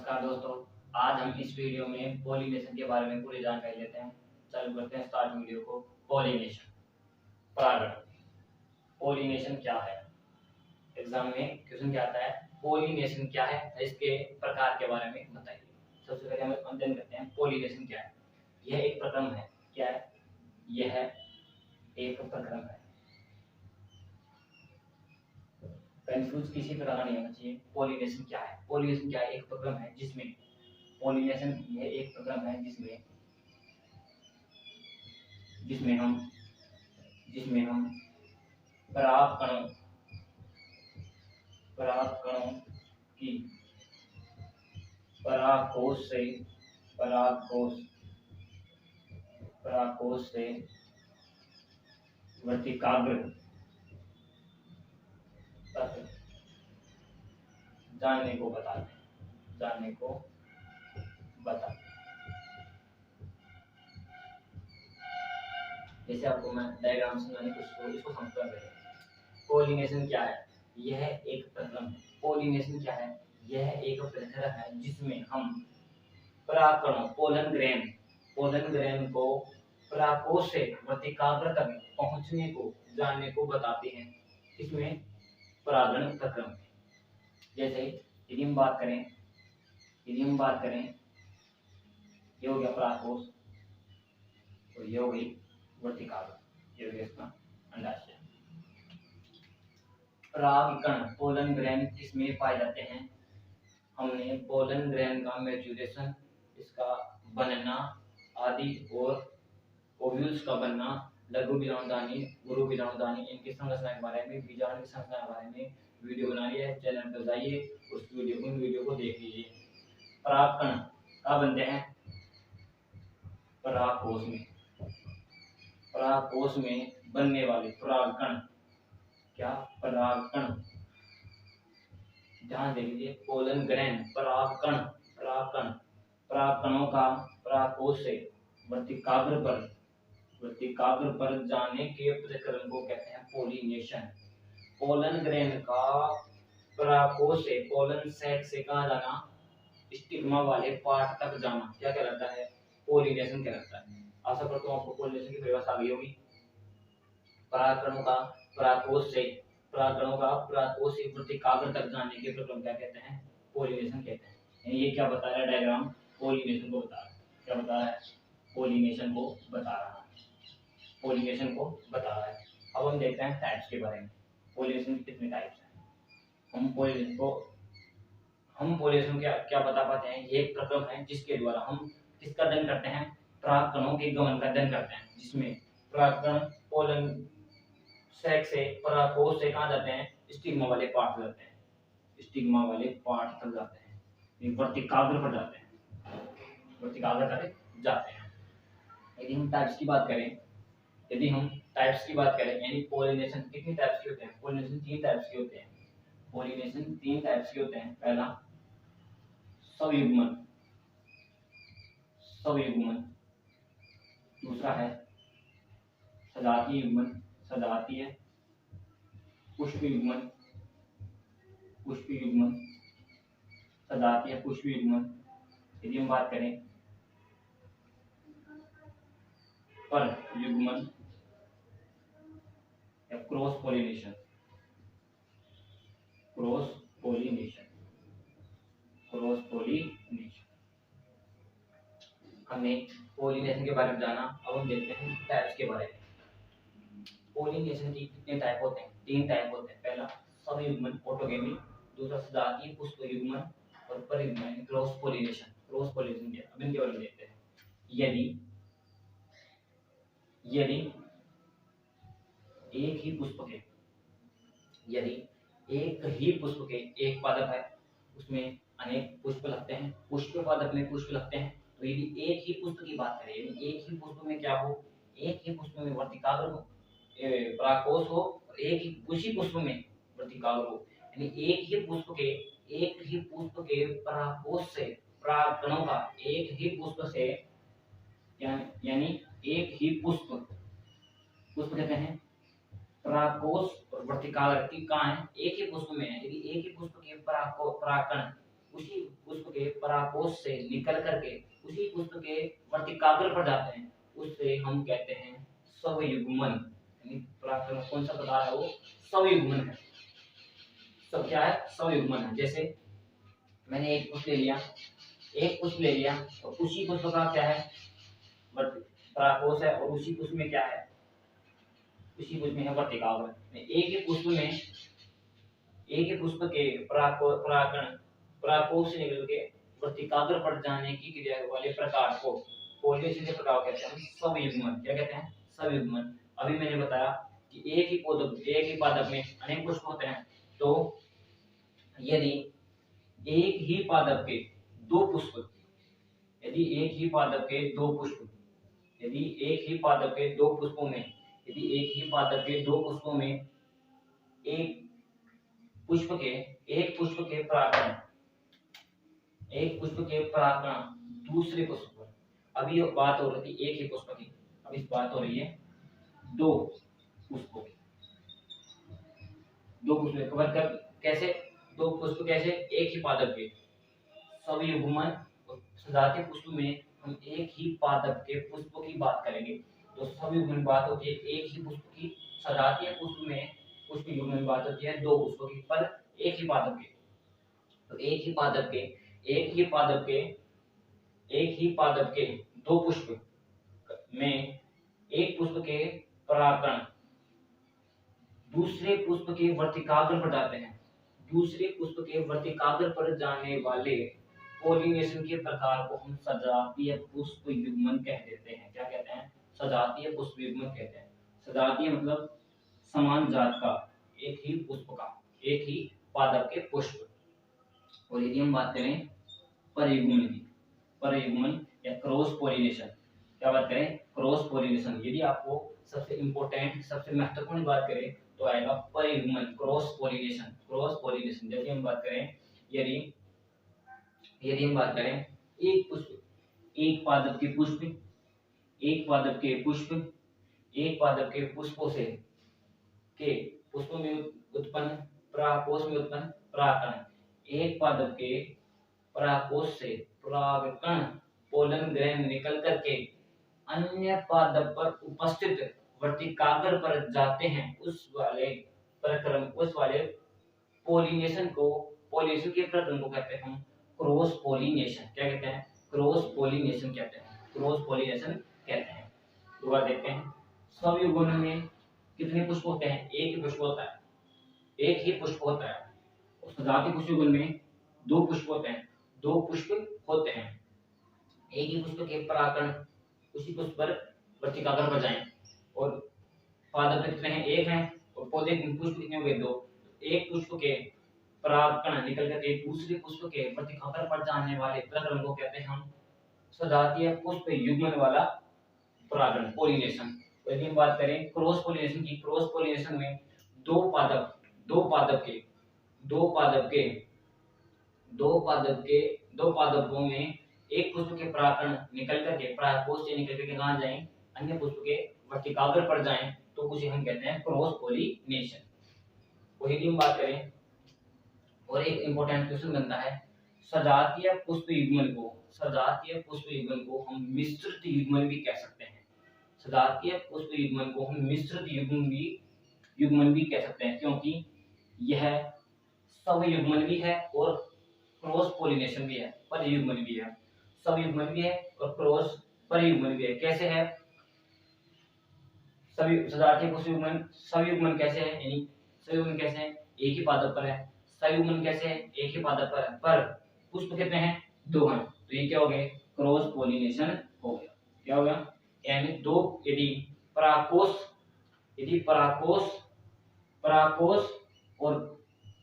नमस्कार दोस्तों, आज हम इस वीडियो में पॉलिनेशन के बारे में पूरी जानकारी लेते हैं। चालू करते हैं स्टार्ट वीडियो को। पॉलिनेशन, परागण। पॉलिनेशन क्या है? एग्जाम में क्वेश्चन क्या आता है? पॉलिनेशन क्या है, इसके प्रकार के बारे में बताइए। सबसे पहले हम अध्ययन करते हैं पॉलिनेशन क्या है। यह एक प्रक्रम है। क्या है? यह एक प्रक्रम है। कंफ्यूज किसी तरह नहीं होना चाहिए। पॉलिनेशन क्या है? पॉलिनेशन क्या है? एक प्रक्रम है जिसमें पॉलिनेशन, यह एक प्रक्रम है जिसमें जिसमें हम परागकणों परागकणों की परागकोश से परागकोश से वर्तिकाग्र तक जानने को बताते हैं। जैसे आपको मैं डायग्राम समझाने को इसको समझता हूं। पॉलिनेशन क्या है? यह एक प्रक्रम है। पॉलिनेशन क्या है? यह एक प्रक्रिया है जिसमें हम परागकणों पोलन ग्रेन को परागकोश से वर्तिकाग्र तक पहुंचने को जानने को बताते हैं। इसमें परागण प्रक्रम है। जैसे यदि हम बात करें ये हो गया परागकोश और ये हो गई वर्तिकाग्र, ये हो गया इसका अंडाशय। परागकण पोलन ग्रेन किसमें पाए जाते हैं? हमने पोलन ग्रेन का मैच्योरेशन, इसका बनना आदि और ओव्यूल्स का बनना, लघु बीजाणुदानी, गुरु बीजाणुदानी, इनकी संरचना के बारे में, बीजाणु की संरचना के बारे में वीडियो बना लिया है। चैनल पर जाइए, उस वीडियो को देख लीजिए। परागकण कहाँ बनते हैं? परागकोश में बनने वाले परागकण। क्या? परागकण। ध्यान दे लीजिए, पोलन ग्रेन परागकणों का परागकोश से वर्तिकाग्र पर जाने के प्रक्रम को कहते हैं पॉलिनेशन। पोलन ग्रेन का परागकोश से, पोलन सैक से कहाँ जाना? स्टिग्मा वाले पार्ट तक जाना क्या कहलाता है? पॉलिनेशन कहलाता है। आशा करता हूँ आपको पॉलिनेशन की परिभाषा आ गई होगी। परागकणों का परागकोश से वर्तिकाग्र तक जाने के प्रक्रम क्या कहते हैं? पॉलिनेशन कहते हैं। ये क्या बता रहा है? डायग्राम पॉलिनेशन को बता रहा है। क्या बता रहा है? पॉलिनेशन को बता रहा है। अब हम देखते हैं टाइप्स के बारे में। पॉलिनेशन कितने टाइप्स हैं? हम पॉलिनेशन क्या बता पाते हैं? ये एक प्रक्रम है जिसके द्वारा हम किसका अध्ययन करते हैं? परागकणों के गमन का अध्ययन करते हैं, जिसमें परागकण पोलन सैक से परागकोश से कहाँ जाते हैं? स्टिग्मा वाले पार्ट तक जाते हैं। वर्तिकाग्र पर जाते हैं। यदि हम टाइप्स की बात करें, यानी पॉलिनेशन कितनी टाइप्स के होते हैं? पॉलिनेशन तीन टाइप्स के होते हैं। पहला स्वयुग्मन, दूसरा है सजातीय, पुष्पयुग्मन, सजातीय पुष्पयुग्मन। यदि हम बात करें परयुग्मन या क्रॉस पॉलिनेशन। हमने पॉलिनेशन के बारे में जाना। अब हम देखते हैं टाइप्स के बारे में। पॉलिनेशन की कितने टाइप होते हैं? तीन टाइप होते हैं। पहला स्वयुग्मन ऑटोगेमी, दूसरा सजातीय पुष्पयुग्मन और परयुग्मन क्रॉस पॉलिनेशन क्या? अब इनके बारे में देखते हैं। यदि एक ही पुष्प के एक पादप है, उसमें अनेक पुष्प लगते हैं, पुष्प पादप में पुष्प लगते हैं। तो यदि एक ही पुष्प की बात करें, यानी एक ही पुष्प में क्या हो? एक ही पुष्प में वर्तिकाग्र हो, परागकोश हो, और उसी पुष्प में वर्तिकाग्र हो, यानी एक ही पुष्प के परागकोश से परागकणों का यानी एक ही पुष्प कहते हैं परागकोश और वर्तिकाग्र की कहाँ है? एक ही पुष्प में है। यदि एक ही पुष्प के परागकण उसी पुष्प के परागकोश से निकल करके उसी पुष्प के वर्तिकाग्र पर जाते हैं, उससे हम कहते हैं स्वयुग्मन। यानी परागकण कौन सा प्रकार है, वो स्वयुग्मन है। सब क्या है, स्वयुग्मन है। जैसे मैंने एक पुष्प ले लिया, तो उसी पुष्प का क्या है, परागकोश है, और उसी पुष्प में क्या है, उसी पुष्प में है वर्तिकाग्र। एक ही पुष्प के परागकोश से निकल के वर्तिकाग्र पर जाने की क्रिया वाले प्रकार को पॉलिनेशन के प्रकार कहते हैं स्वयुग्मन। क्या कहते हैं, स्वयुग्मन। अभी मैंने बताया कि एक ही पादप में अनेक पुष्प होते हैं, तो यदि एक ही पादप के दो पुष्प यदि एक ही पादप के दो पुष्पों में एक पुष्प के परागकण दूसरे पुष्प पर, अभी बात हो रही थी एक ही पुष्प की, अब इस बात हो रही है दो पुष्पों की। कवर कर कैसे, दो पुष्प कैसे, एक ही पादप के स्वयुग्मन। सजातीय पुष्प में हम एक ही पादप के पुष्पों की बात करेंगे, तो स्वयुग्मन बात होती है एक ही पुष्प की। सजातीय पुष्प में पुष्प युग्मन बात होती है दो पुष्पों की, पर एक ही पादप के। तो एक ही पादप के दो पुष्प में एक पुष्प के परागकण दूसरे पुष्प के वर्तिकाग्र पर जाते हैं। दूसरे पुष्प के वर्तिकाग्र पर जाने वाले पॉलिनेशन के प्रकार को हम सजातीय पुष्प युग्मन कह देते हैं। क्या कहते हैं, सजातीय पुष्प युग्मन कहते हैं। सजातीय मतलब समान जात का, एक ही पुष्प का, एक ही पादप के पुष्प। और यदि हम बात करें परयुग्मन या क्रॉस पॉलिनेशन, क्या बात करें, क्रॉस पॉलिनेशन। यदि आपको सबसे इंपॉर्टेंट, सबसे महत्वपूर्ण बात करें तो आएगा परयुग्मन, क्रॉस पॉलिनेशन। यदि हम बात करें एक पादप के पुष्पों से के पुष्पों में उत्पन्न परागकोश में उत्पन्न परागकण, एक पादप के परागकोश से परागकण पोलन ग्रहण निकल करके अन्य पादप पर उपस्थित वर्तिकाग्र पर जाते हैं, उस वाले पॉलिनेशन के प्रक्रम को कहते हैं हम क्रॉस पॉलिनेशन। क्या कहते हैं, क्रॉस पॉलिनेशन कहते हैं। दोबारा देखते हैं, स्वयुग्मन में कितने पुष्प होते हैं, एक ही पुष्प होता है। और सजातीय पुष्प युग्मन में दो पुष्प होते हैं। एक ही पुष्प के परागकण उसी पुष्प पर वर्तिकाग्र पर जाएं, और पादप कितने हैं, एक हैं, और पौधे पुष्प कितने हो गए, दो। एक पुष्प के परागकण निकल कर एक दूसरे पुष्प के वर्तिकाग्र पर जाने वाले प्रक्रम को कहते हैं हम सजातीय पुष्प युग्मन वाला परागण, पॉलिनेशन। यदि हम बात करें क्रॉस पॉलिनेशन की, क्रॉस पॉलिनेशन में दो पादपों में एक पुष्प के परागकण निकल करके परागकोश से निकल करके कहाँ जाएं, अन्य पुष्प के वर्तिकाग्र पर जाएं, तो उसे हम कहते हैं क्रॉस पॉलिनेशन। यदि हम बात करें, और एक इंपॉर्टेंट क्वेश्चन बनता है, सजातीय पुष्प युग्मन को हम मिश्रित युग्मन भी कह सकते हैं। सजातीय पुष्प युग्मन को हम मिश्रित युग्मन भी कह सकते हैं, क्योंकि यह स्वयुग्मन भी है और क्रॉस पॉलिनेशन भी है, परयुग्मन भी है। स्वयुग्मन भी है और क्रॉस परयुग्मन भी है। कैसे है सजातीय पुष्प युग्मन, स्वयुग्मन कैसे है, यानी स्वयुग्मन कैसे है, एक ही पादप पर है। संयुग्मन कैसे है, एक ही पादप पर पुष्प कितने हैं, दो हैं, तो ये क्या हो गया, क्रॉस पॉलिनेशन हो गया। क्या हो गया, यानी दो, यदि परागकोश और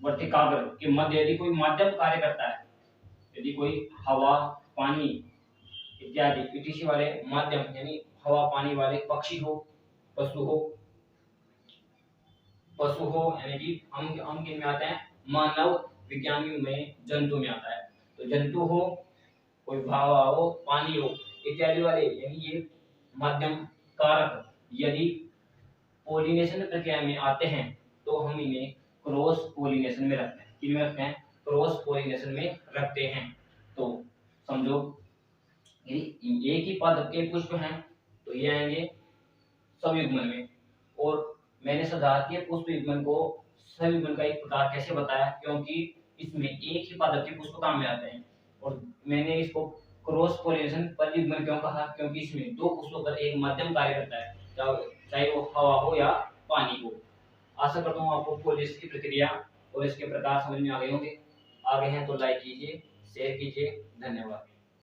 वर्तिकाग्र के मध्य यदि कोई माध्यम कार्य करता है, यदि कोई हवा, पानी इत्यादि पीटीसी वाले माध्यम, यानी हवा पानी वाले पक्षी हो, पशु हो, यानी कि हम किन में आते हैं, मानव विज्ञानी में जंतु में आता है। तो जंतु हो, कोई हवा हो, पानी हो इत्यादि वाले, यानी ये माध्यम कारक यदि पॉलिनेशन प्रक्रिया में आते हैं तो हम इन्हें क्रॉस पॉलिनेशन में रखते हैं। किन में रखते हैं, क्रॉस पॉलिनेशन में रखते हैं। तो समझो यदि एक ही पादप के पुष्प हैं तो ये आएंगे संयुग्मन में। और मैंने सजातीय पुष्प युग्मन को संयुग्मन का एक प्रकार कैसे बताया, क्योंकि इसमें एक ही पादप के पुष्प काम में आते हैं। और मैंने इसको क्रॉस पोलिनेशन परियुग्मन क्यों कहा, क्योंकि इसमें दो पुष्पों पर एक माध्यम कार्य करता है, चाहे वो हवा हो या पानी हो। आशा करता हूँ आपको पोलिनेशन की प्रक्रिया और इसके प्रकार समझ में आ गए होंगे। आगे हैं तो लाइक कीजिए, शेयर कीजिए। धन्यवाद।